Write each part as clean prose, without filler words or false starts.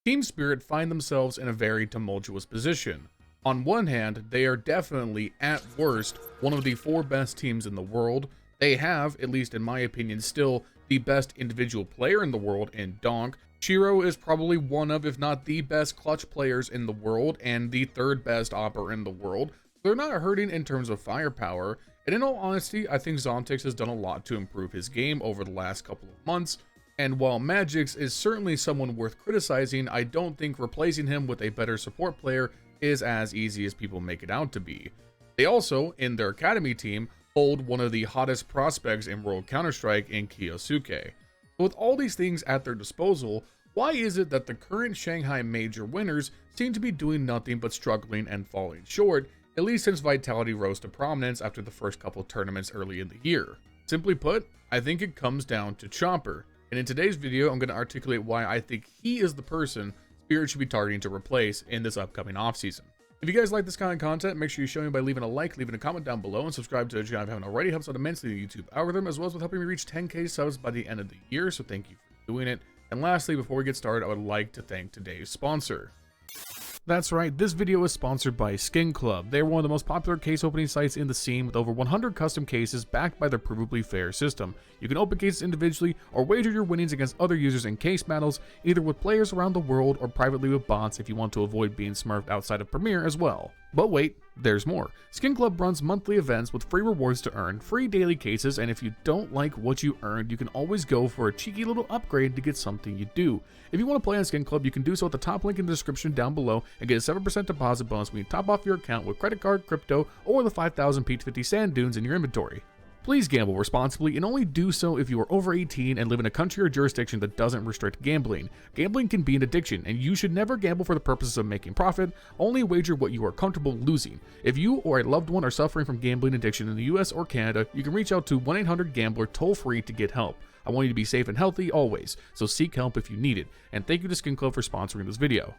Team Spirit find themselves in a very tumultuous position. On one hand, they are definitely, at worst, one of the 4 best teams in the world. They have, at least in my opinion, still the best individual player in the world in Donk. Shiro is probably one of, if not the best clutch players in the world, and the 3rd best opper in the world. They're not hurting in terms of firepower, and in all honesty, I think Zontix has done a lot to improve his game over the last couple of months. And while Magix is certainly someone worth criticizing, I don't think replacing him with a better support player is as easy as people make it out to be. They also, in their academy team, hold one of the hottest prospects in World Counter-Strike in Kyosuke. With all these things at their disposal, why is it that the current Shanghai Major winners seem to be doing nothing but struggling and falling short, at least since Vitality rose to prominence after the first couple tournaments early in the year? Simply put, I think it comes down to Chopper. And in today's video, I'm going to articulate why I think he is the person Spirit should be targeting to replace in this upcoming offseason. If you guys like this kind of content, make sure you show me by leaving a like, leaving a comment down below, and subscribe to the channel if you haven't already. It helps out immensely the YouTube algorithm, as well as with helping me reach 10k subs by the end of the year, so thank you for doing it. And lastly, before we get started, I would like to thank today's sponsor. That's right, this video is sponsored by Skin Club. They are one of the most popular case opening sites in the scene, with over 100 custom cases backed by their provably fair system. You can open cases individually or wager your winnings against other users in case battles, either with players around the world or privately with bots if you want to avoid being smurfed outside of Premiere as well. But wait, there's more. Skin Club runs monthly events with free rewards to earn, free daily cases, and if you don't like what you earned, you can always go for a cheeky little upgrade to get something you do. If you want to play on Skin Club, you can do so at the top link in the description down below and get a 7% deposit bonus when you top off your account with credit card, crypto, or the 5,000 Peach 50 sand dunes in your inventory. Please gamble responsibly and only do so if you are over 18 and live in a country or jurisdiction that doesn't restrict gambling. Gambling can be an addiction, and you should never gamble for the purposes of making profit. Only wager what you are comfortable losing. If you or a loved one are suffering from gambling addiction in the US or Canada, you can reach out to 1-800-GAMBLER toll-free to get help. I want you to be safe and healthy always, so seek help if you need it. And thank you to Skin Club for sponsoring this video.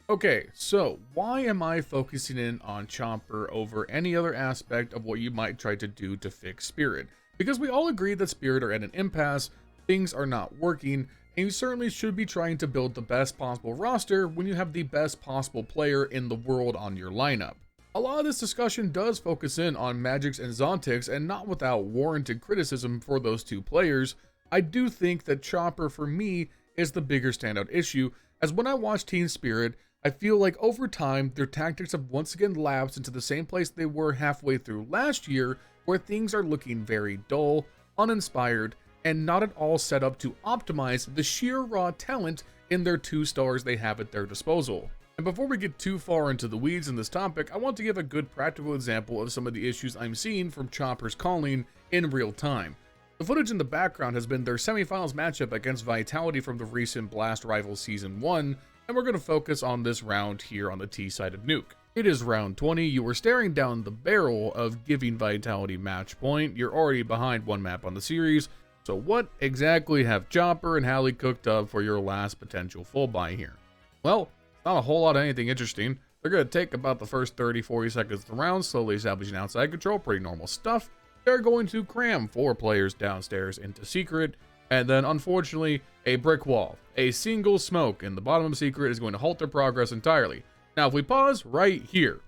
Okay, so why am I focusing in on Chopper over any other aspect of what you might try to do to fix Spirit? Because we all agree that Spirit are at an impasse, things are not working, and you certainly should be trying to build the best possible roster when you have the best possible player in the world on your lineup. A lot of this discussion does focus in on Magix and Zontix, and not without warranted criticism for those two players. I do think that Chopper, for me, is the bigger standout issue, as when I watch Team Spirit, I feel like over time, their tactics have once again lapsed into the same place they were halfway through last year, where things are looking very dull, uninspired, and not at all set up to optimize the sheer raw talent in their 2 stars they have at their disposal. And before we get too far into the weeds in this topic, I want to give a good practical example of some of the issues I'm seeing from Chopper's calling in real time. The footage in the background has been their semifinals matchup against Vitality from the recent Blast Rivals Season 1, and we're going to focus on this round here on the T side of Nuke. It is round 20, you were staring down the barrel of giving Vitality match point, you're already behind 1 map on the series, so what exactly have Chopper and Hallie cooked up for your last potential full buy here? Well, not a whole lot of anything interesting. They're going to take about the first 30-40 seconds of the round, slowly establishing outside control, pretty normal stuff. They're going to cram 4 players downstairs into Secret, and then unfortunately, a brick wall, a single smoke in the bottom of Secret is going to halt their progress entirely. Now if we pause right here,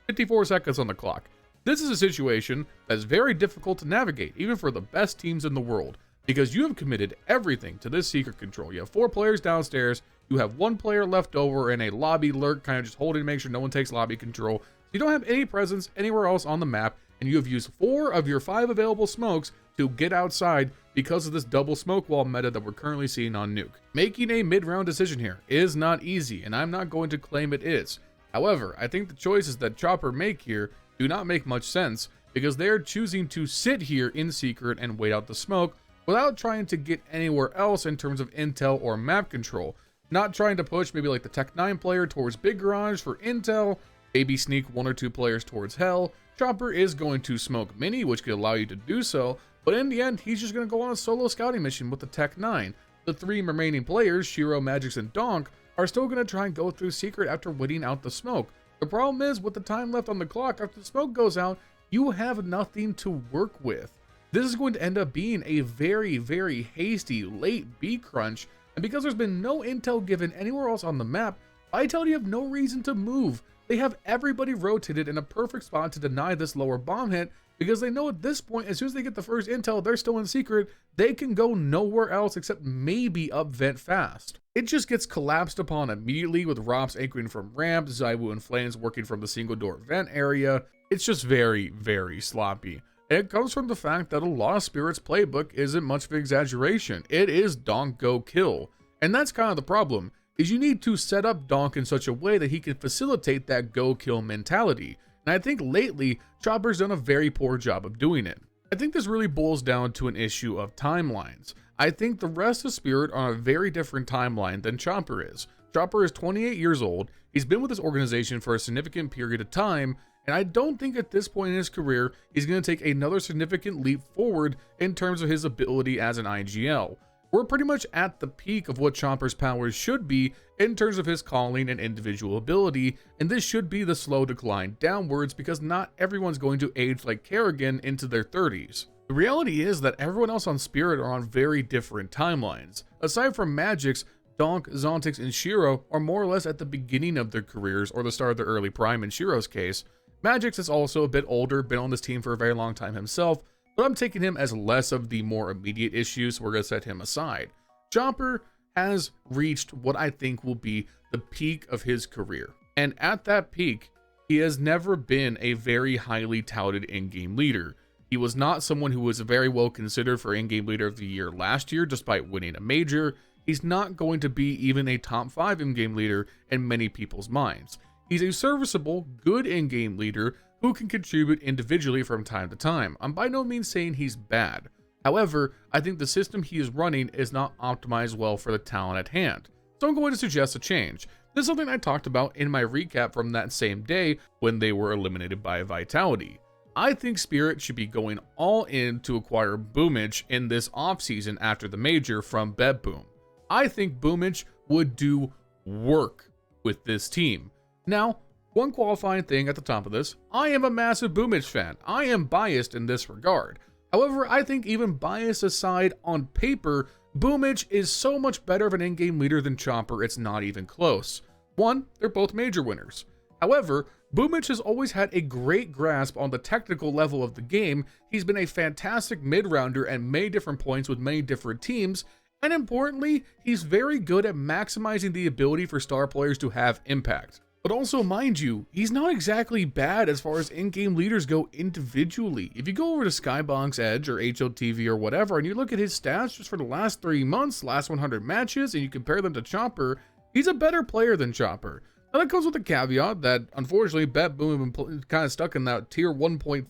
54 seconds on the clock, this is a situation that's very difficult to navigate, even for the best teams in the world, because you have committed everything to this Secret control. You have 4 players downstairs, you have 1 player left over in a lobby lurk, kind of just holding to make sure no one takes lobby control. You don't have any presence anywhere else on the map, and you have used 4 of your 5 available smokes to get outside because of this double smoke wall meta that we're currently seeing on Nuke. Making a mid-round decision here is not easy, and I'm not going to claim it is. However, I think the choices that Chopper make here do not make much sense, because they're choosing to sit here in Secret and wait out the smoke without trying to get anywhere else in terms of intel or map control. Not trying to push maybe like the Tech 9 player towards Big Garage for intel, maybe sneak 1 or 2 players towards Hell. Chopper is going to smoke Mini, which could allow you to do so, but in the end, he's just going to go on a solo scouting mission with the Tech 9. The 3 remaining players, Shiro, Magix, and Donk, are still going to try and go through Secret after waiting out the smoke. The problem is, with the time left on the clock after the smoke goes out, you have nothing to work with. This is going to end up being a very, very hasty late B crunch And because there's been no intel given anywhere else on the map, Vitality have no reason to move. They have everybody rotated in a perfect spot to deny this lower bomb hit, because they know at this point, as soon as they get the first intel, they're still in secret, they can go nowhere else except maybe up vent fast. It just gets collapsed upon immediately, with Rops anchoring from ramp, Zaiwu and Flames working from the single door vent area. It's just very, very sloppy. It comes from the fact that a lot of Spirit's playbook isn't much of an exaggeration. It is donk go kill. And that's kind of the problem, is you need to set up Donk in such a way that he can facilitate that go kill mentality. And I think lately, Chopper's done a very poor job of doing it. I think this really boils down to an issue of timelines. I think the rest of Spirit are on a very different timeline than Chopper is. Chopper is 28 years old, he's been with this organization for a significant period of time, and I don't think at this point in his career, he's going to take another significant leap forward in terms of his ability as an IGL. We're pretty much at the peak of what Chopper's powers should be in terms of his calling and individual ability, and this should be the slow decline downwards because not everyone's going to age like Kerrigan into their 30s. The reality is that everyone else on Spirit are on very different timelines. Aside from Magix, Donk, Zontix, and Shiro are more or less at the beginning of their careers or the start of their early prime in Shiro's case. Magix is also a bit older, been on this team for a very long time himself, but I'm taking him as less of the more immediate issues, so we're going to set him aside. Chopper has reached what I think will be the peak of his career. And at that peak, he has never been a very highly touted in-game leader. He was not someone who was very well considered for in-game leader of the year last year, despite winning a major. He's not going to be even a top 5 in-game leader in many people's minds. He's a serviceable, good in-game leader who can contribute individually from time to time. I'm by no means saying he's bad. However, I think the system he is running is not optimized well for the talent at hand. So I'm going to suggest a change. This is something I talked about in my recap from that same day when they were eliminated by Vitality. I think Spirit should be going all in to acquire Bubblesj in this offseason after the major from BebBoom. I think Bubblesj would do work with this team. Now, one qualifying thing at the top of this, I am a massive Bubblesj fan. I am biased in this regard. However, I think even bias aside, on paper, Bubblesj is so much better of an in-game leader than Chopper, it's not even close. One, they're both major winners. However, Bubblesj has always had a great grasp on the technical level of the game. He's been a fantastic mid-rounder at many different points with many different teams, and importantly, he's very good at maximizing the ability for star players to have impact. But also, mind you, he's not exactly bad as far as in-game leaders go individually. If you go over to Skybox Edge or HLTV or whatever, and you look at his stats just for the last 3 months, last 100 matches, and you compare them to Chopper, he's a better player than Chopper. Now that comes with the caveat that, unfortunately, BebBoom has been kind of stuck in that tier 1.52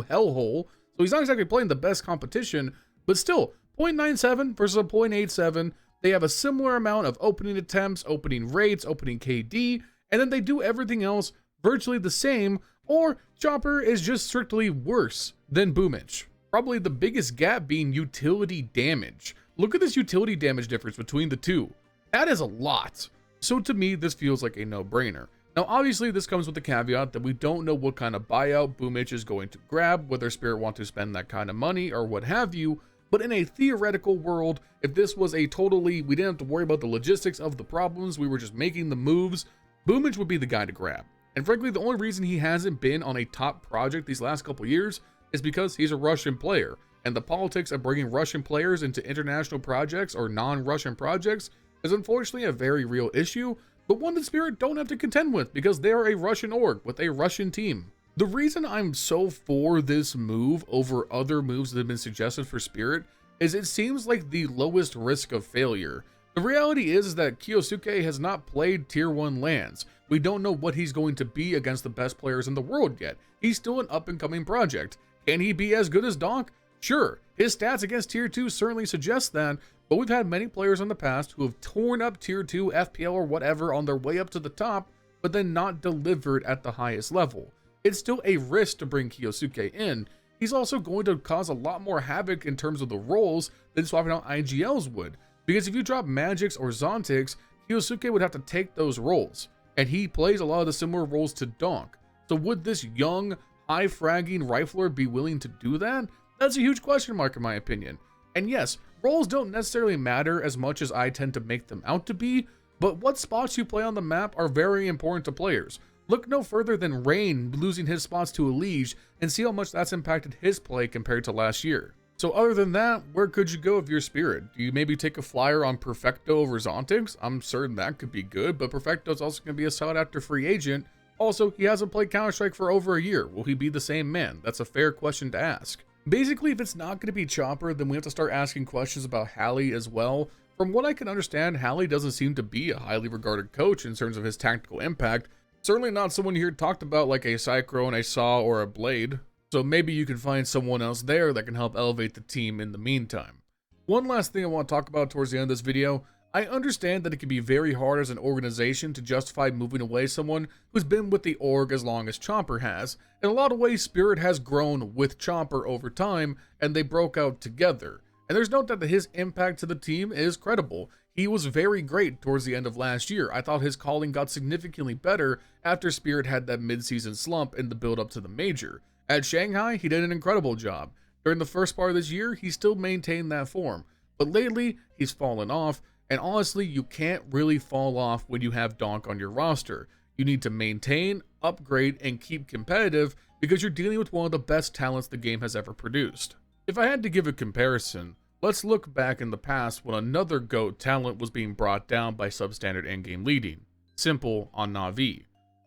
hellhole, so he's not exactly playing the best competition, but still, 0.97 versus a 0.87, they have a similar amount of opening attempts, opening rates, opening KD, and then they do everything else virtually the same, or Chopper is just strictly worse than Bubblesj. Probably the biggest gap being utility damage. Look at this utility damage difference between the two. That is a lot. So to me, this feels like a no-brainer. Now, obviously, this comes with the caveat that we don't know what kind of buyout Bubblesj is going to grab, whether Spirit want to spend that kind of money or what have you. But in a theoretical world, if this was a totally, we didn't have to worry about the logistics of the problems, we were just making the moves, Bubblesj would be the guy to grab. And frankly, the only reason he hasn't been on a top project these last couple years is because he's a Russian player. And the politics of bringing Russian players into international projects or non-Russian projects is unfortunately a very real issue, but one that Spirit don't have to contend with because they are a Russian org with a Russian team. The reason I'm so for this move over other moves that have been suggested for Spirit is it seems like the lowest risk of failure. The reality is that Kyosuke has not played tier 1 lands. We don't know what he's going to be against the best players in the world yet. He's still an up-and-coming project. Can he be as good as Donk? Sure, his stats against tier 2 certainly suggest that, but we've had many players in the past who have torn up tier 2, FPL or whatever on their way up to the top, but then not delivered at the highest level. It's still a risk to bring Kyosuke in. He's also going to cause a lot more havoc in terms of the roles than swapping out IGLs would. Because if you drop Magix or Zontix, Kyosuke would have to take those roles, and he plays a lot of the similar roles to Donk. So would this young, high-fragging rifler be willing to do that? That's a huge question mark in my opinion. And yes, Roles don't necessarily matter as much as I tend to make them out to be, but what spots you play on the map are very important to players. Look no further than Rain losing his spots to Bubblesj and see how much that's impacted his play compared to last year. So other than that, where could you go if you're Spirit? Do you maybe take a flyer on Perfecto over Zontix? I'm certain that could be good, but Perfecto's also going to be a sought-after free agent. Also, he hasn't played Counter-Strike for over a year. Will he be the same man? That's a fair question to ask. Basically, if it's not going to be Chopper, then we have to start asking questions about Hallie as well. From what I can understand, Hallie doesn't seem to be a highly regarded coach in terms of his tactical impact. Certainly not someone here talked about like a Cyclone, a Saw, or a Blade. So maybe you can find someone else there that can help elevate the team in the meantime. One last thing I want to talk about towards the end of this video. I understand that it can be very hard as an organization to justify moving away someone who's been with the org as long as Chopper has. In a lot of ways, Spirit has grown with Chopper over time, and they broke out together. And there's no doubt that his impact to the team is credible. He was very great towards the end of last year. I thought his calling got significantly better after Spirit had that mid-season slump in the build-up to the major. At Shanghai, he did an incredible job. During the first part of this year, he still maintained that form. But lately, he's fallen off, and honestly, you can't really fall off when you have Donk on your roster. You need to maintain, upgrade, and keep competitive because you're dealing with one of the best talents the game has ever produced. If I had to give a comparison, let's look back in the past when another GOAT talent was being brought down by substandard endgame leading. Simple on Na'Vi.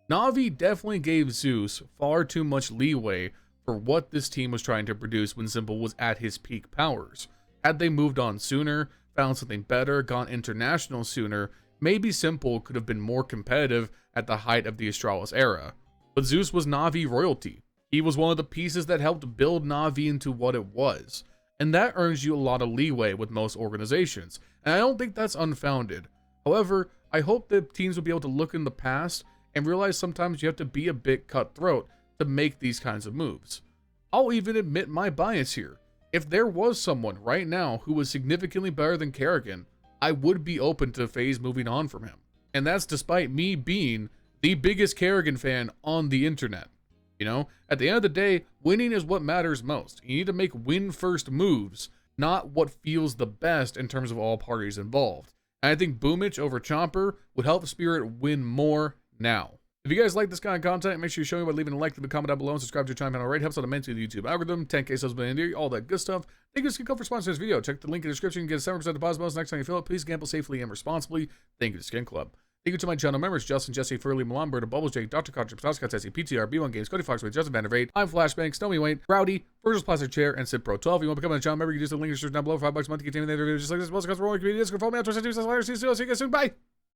Na'Vi definitely gave Zeus far too much leeway for what this team was trying to produce when Simple was at his peak powers. Had they moved on sooner, found something better, gone international sooner, maybe Simple could have been more competitive at the height of the Astralis era. But Zeus was Na'Vi royalty. He was one of the pieces that helped build Na'Vi into what it was. And that earns you a lot of leeway with most organizations, and I don't think that's unfounded. However, I hope that teams will be able to look in the past and realize sometimes you have to be a bit cutthroat to make these kinds of moves. I'll even admit my bias here. If there was someone right now who was significantly better than Kerrigan, I would be open to FaZe moving on from him. And that's despite me being the biggest Kerrigan fan on the internet. You know, at the end of the day, winning is what matters most. You need to make win-first moves, not what feels the best in terms of all parties involved. And I think Bubblesj over Chopper would help Spirit win more now. If you guys like this kind of content, make sure you show me by leaving a like, leave a comment down below, and subscribe to the channel. Right, helps out immensely the YouTube algorithm. 10K subs, all that good stuff. Thank you to Skin for sponsoring this video. Check the link in the description. Get a 7% deposit bonus next time you fill it. Please gamble safely and responsibly. Thank you to Skin Club. Thank you to my channel members, Justin, Jesse, Furley, Milan Berta, Bubblesj, Dr. Cocktor, Patatas Kaftesi, PTR, B1 Games, Cody Foxworthy, Justin Vandervade, I'm Flashbang, Snowy Wayne, Rowdy, Vergil'sPlasticChair, and SidPro12. If you want to become a channel member, you can use the link in the description down below. $5 a month to get any other videos just like this. Plus, because we're all community. Follow me on Twitter, see you guys soon. Bye.